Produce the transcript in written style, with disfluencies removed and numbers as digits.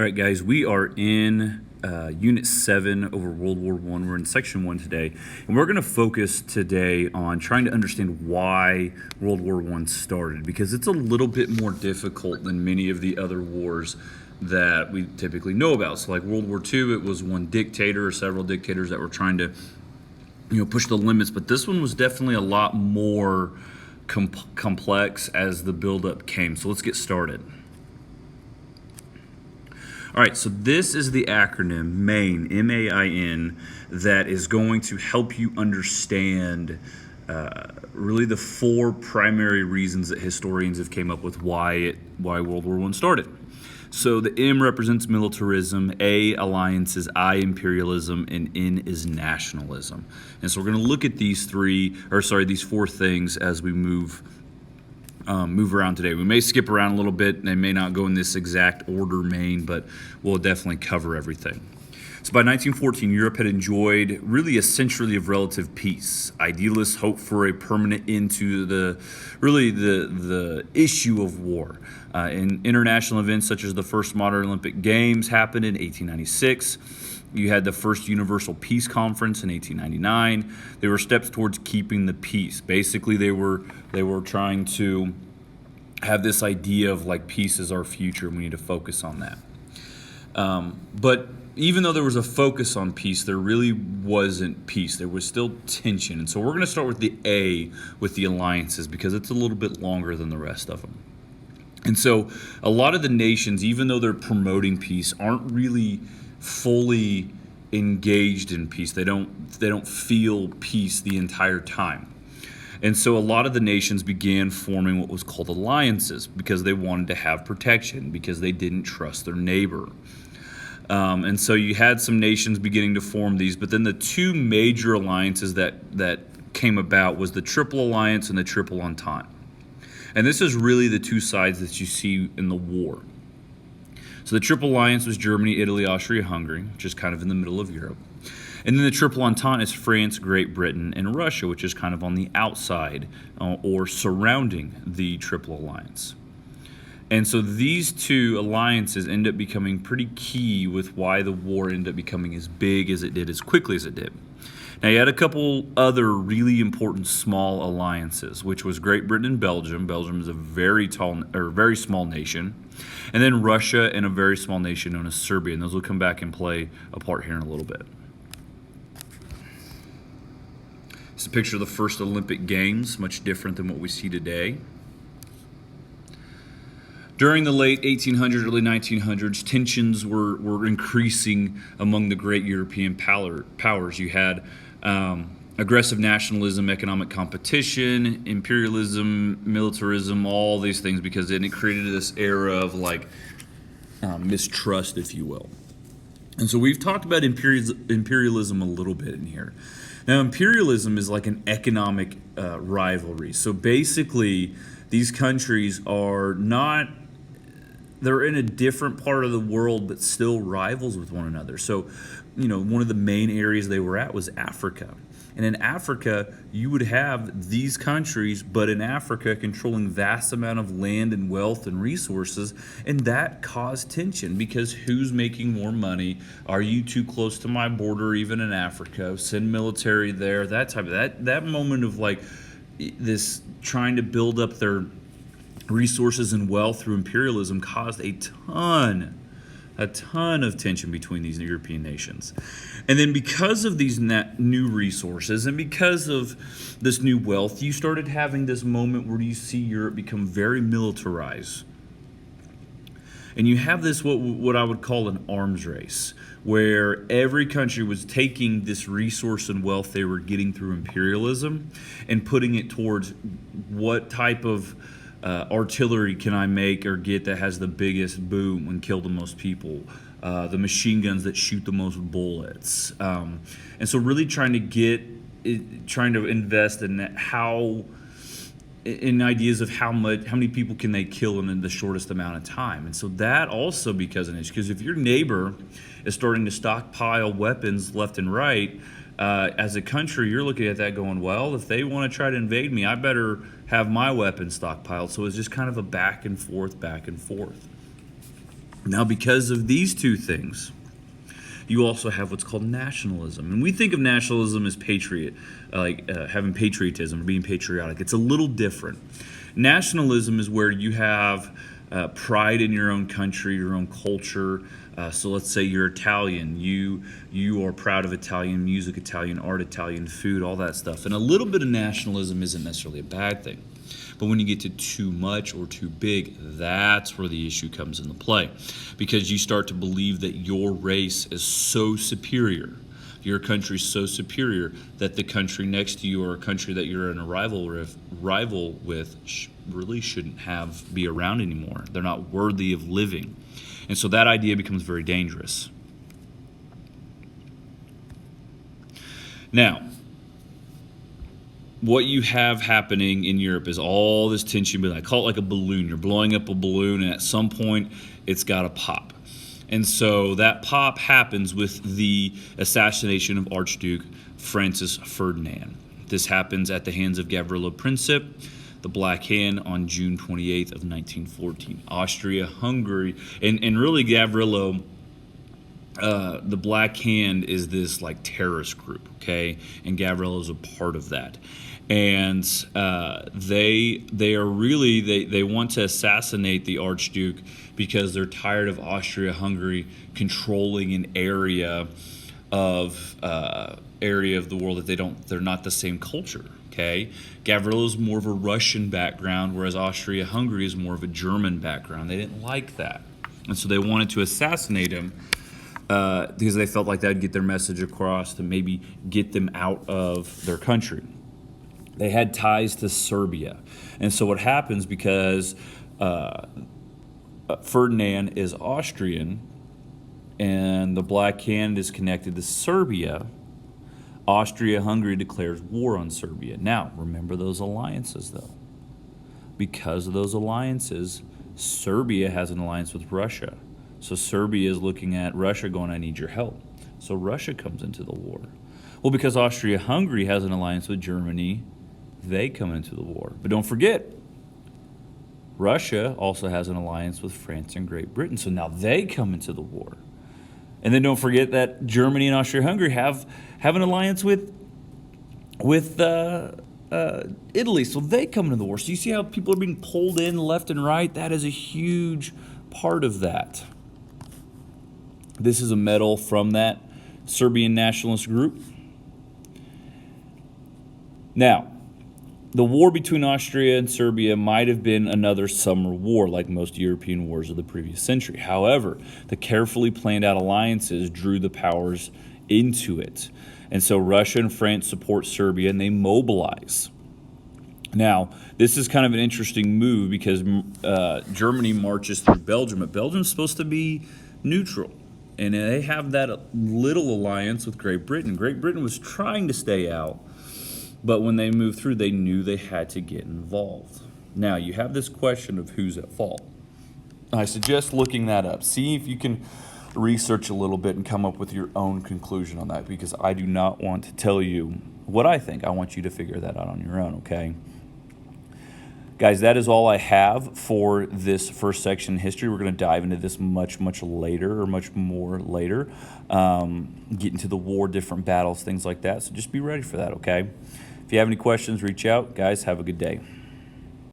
All right, guys, we are in Unit 7 over World War I. We're in Section 1 today, and we're going to focus today on trying to understand why World War I started, because it's a little bit more difficult than many of the other wars that we typically know about. So like World War II, it was one dictator or several dictators that were trying to push the limits, but this one was definitely a lot more complex as the buildup came. So let's get started. All right, so this is the acronym MAIN, M-A-I-N, that is going to help you understand really the four primary reasons that historians have came up with why World War I started. So the M represents militarism, A, alliances, I, imperialism, and N is nationalism. And so we're going to look at these four things as we move around today. We may skip around a little bit, and they may not go in this exact order, main, but we'll definitely cover everything. So by 1914, Europe had enjoyed really a century of relative peace. Idealists hoped for a permanent end to the issue of war. And international events such as the first modern Olympic Games happened in 1896. You had the first Universal Peace Conference in 1899. They were steps towards keeping the peace. Basically, they were trying to have this idea of like peace is our future, and we need to focus on that. But even though there was a focus on peace, there really wasn't peace. There was still tension. And so we're going to start with the A, with the alliances, because it's a little bit longer than the rest of them. And so a lot of the nations, even though they're promoting peace, aren't really fully engaged in peace. They don't feel peace the entire time. And so a lot of the nations began forming what was called alliances because they wanted to have protection, because they didn't trust their neighbor. And so you had some nations beginning to form these, but then the two major alliances that came about was the Triple Alliance and the Triple Entente. And this is really the two sides that you see in the war. So the Triple Alliance was Germany, Italy, Austria, Hungary, which is kind of in the middle of Europe. And then the Triple Entente is France, Great Britain, and Russia, which is kind of on the outside or surrounding the Triple Alliance. And so these two alliances end up becoming pretty key with why the war ended up becoming as big as it did, as quickly as it did. Now, you had a couple other really important small alliances, which was Great Britain and Belgium. Belgium is a very small nation. And then Russia and a very small nation known as Serbia. And those will come back and play a part here in a little bit. It's a picture of the first Olympic Games, much different than what we see today. During the late 1800s, early 1900s, tensions were increasing among the great European powers. You had aggressive nationalism, economic competition, imperialism, militarism, all these things, because then it created this era of mistrust, if you will. And so we've talked about imperialism a little bit in here. Now, imperialism is like an economic rivalry. So basically, these countries they're in a different part of the world, but still rivals with one another. So, one of the main areas they were at was Africa. And in Africa, you would have these countries, but in Africa, controlling vast amount of land and wealth and resources, and that caused tension because who's making more money? Are you too close to my border, even in Africa? Send military there, that type of that moment of this trying to build up their resources and wealth through imperialism caused a ton of tension between these European nations. And then because of these new resources and because of this new wealth, you started having this moment where you see Europe become very militarized. And you have this, what I would call an arms race, where every country was taking this resource and wealth they were getting through imperialism and putting it towards what type of artillery can I make or get that has the biggest boom and kill the most people, the machine guns that shoot the most bullets, and so really trying to invest in ideas of how many people can they kill in the shortest amount of time. And so that also becomes an issue, because if your neighbor is starting to stockpile weapons left and right, as a country, you're looking at that going, well, if they want to try to invade me, I better have my weapons stockpiled. So it's just kind of a back and forth. Now, because of these two things, you also have what's called nationalism. And we think of nationalism as having patriotism or being patriotic. It's a little different. Nationalism is where you have pride in your own country, your own culture. So let's say you're Italian. You are proud of Italian music, Italian art, Italian food, all that stuff. And a little bit of nationalism isn't necessarily a bad thing. But when you get to too much or too big, that's where the issue comes into play. Because you start to believe that your race is so superior, your country's so superior, that the country next to you or a country that you're in a rival with really shouldn't be around anymore. They're not worthy of living. And so that idea becomes very dangerous. Now, what you have happening in Europe is all this tension. I call it like a balloon. You're blowing up a balloon, and at some point, it's got to pop. And so that pop happens with the assassination of Archduke Francis Ferdinand. This happens at the hands of Gavrilo Princip, the Black Hand, on June 28th of 1914. Austria-Hungary, and really Gavrilo, the Black Hand is this like terrorist group, okay? And Gavrilo is a part of that. And they want to assassinate the Archduke because they're tired of Austria-Hungary controlling an area of the world that they're not the same culture. Okay, Gavrilo is more of a Russian background, whereas Austria-Hungary is more of a German background. They didn't like that, and so they wanted to assassinate him because they felt like that'd get their message across to maybe get them out of their country. They had ties to Serbia. And so what happens, because Ferdinand is Austrian and the Black Hand is connected to Serbia, Austria-Hungary declares war on Serbia. Now, remember those alliances, though. Because of those alliances, Serbia has an alliance with Russia. So Serbia is looking at Russia going, I need your help. So Russia comes into the war. Well, because Austria-Hungary has an alliance with Germany, they come into the war. But don't forget, Russia also has an alliance with France and Great Britain. So now they come into the war. And then don't forget that Germany and Austria-Hungary have an alliance with Italy. So they come into the war. So you see how people are being pulled in left and right? That is a huge part of that. This is a medal from that Serbian nationalist group. Now, the war between Austria and Serbia might have been another summer war like most European wars of the previous century. However, the carefully planned out alliances drew the powers into it. And so Russia and France support Serbia and they mobilize. Now, this is kind of an interesting move because Germany marches through Belgium, but Belgium's supposed to be neutral. And they have that little alliance with Great Britain. Great Britain was trying to stay out. But when they moved through, they knew they had to get involved. Now, you have this question of who's at fault. I suggest looking that up. See if you can research a little bit and come up with your own conclusion on that, because I do not want to tell you what I think. I want you to figure that out on your own, okay? Guys, that is all I have for this first section in history. We're going to dive into this much more later. Get into the war, different battles, things like that. So just be ready for that, okay? If you have any questions, reach out. Guys, have a good day.